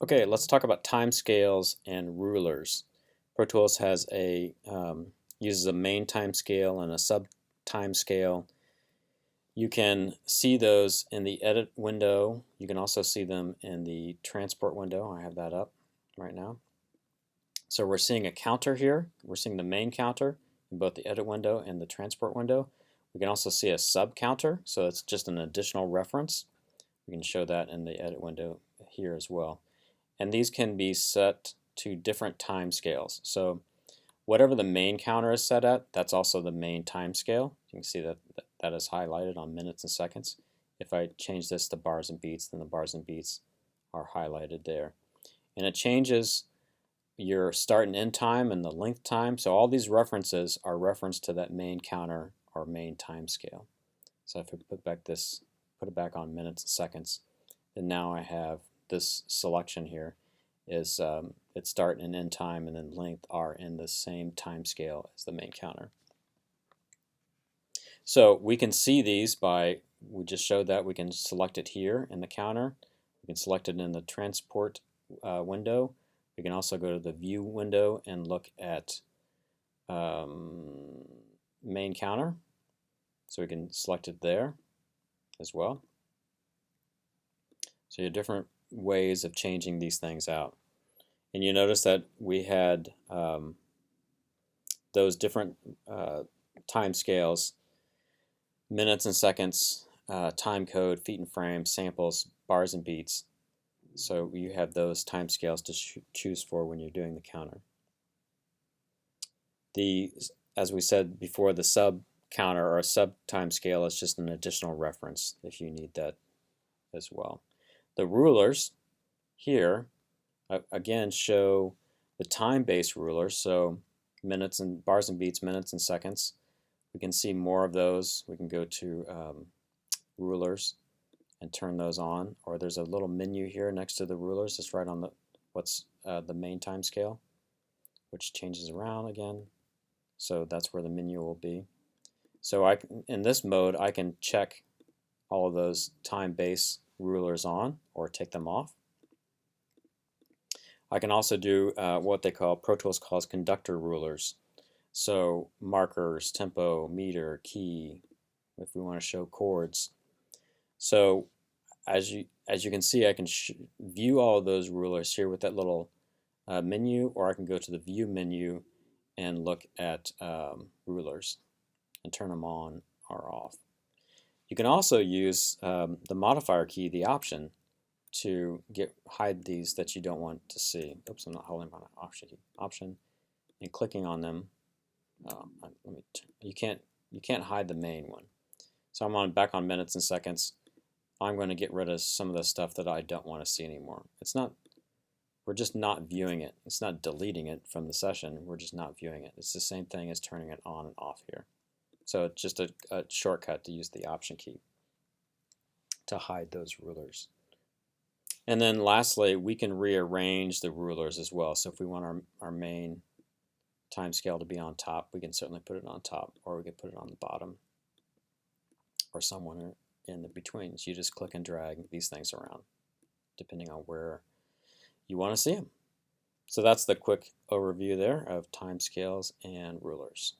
Okay, let's talk about time scales and rulers. Pro Tools has uses a main time scale and a sub time scale. You can see those in the edit window. You can also see them in the transport window. I have that up right now. So we're seeing a counter here. We're seeing the main counter in both the edit window and the transport window. We can also see a sub counter, so it's just an additional reference. We can show that in the edit window here as well. And these can be set to different time scales. So whatever the main counter is set at, that's also the main time scale. You can see that that is highlighted on minutes and seconds. If I change this to bars and beats, then the bars and beats are highlighted there. And it changes your start and end time and the length time. So all these references are referenced to that main counter or main time scale. So if I put it back on minutes and seconds, then now I have this selection here is its start and end time and then length are in the same time scale as the main counter. So we can see these we just showed that we can select it here in the counter. We can select it in the transport window. We can also go to the view window and look at main counter. So we can select it there as well. So you have different ways of changing these things out. And you notice that we had those different time scales, minutes and seconds, time code, feet and frames, samples, bars and beats. So you have those time scales to choose for when you're doing the counter. As we said before, the sub counter or a sub time scale is just an additional reference if you need that as well. The rulers here again show the time-based rulers, so minutes and bars and beats, minutes and seconds. We can see more of those. We can go to rulers and turn those on, or there's a little menu here next to the rulers. It's right on the main time scale, which changes around again. So that's where the menu will be. So in this mode, I can check all of those time-based rulers on or take them off. I can also do what Pro Tools calls conductor rulers. So markers, tempo, meter, key, if we want to show chords. So as you can see, I can view all of those rulers here with that little menu, or I can go to the view menu and look at rulers and turn them on or off. You can also use the modifier key, the option, to hide these that you don't want to see. Oops, I'm not holding my option and clicking on them. You can't hide the main one. So I'm back on minutes and seconds. I'm going to get rid of some of the stuff that I don't want to see anymore. We're just not viewing it. It's not deleting it from the session. We're just not viewing it. It's the same thing as turning it on and off here. So it's just a shortcut to use the option key to hide those rulers. And then lastly, we can rearrange the rulers as well. So if we want our main time scale to be on top, we can certainly put it on top, or we could put it on the bottom, or somewhere in the between. So you just click and drag these things around, depending on where you want to see them. So that's the quick overview there of time scales and rulers.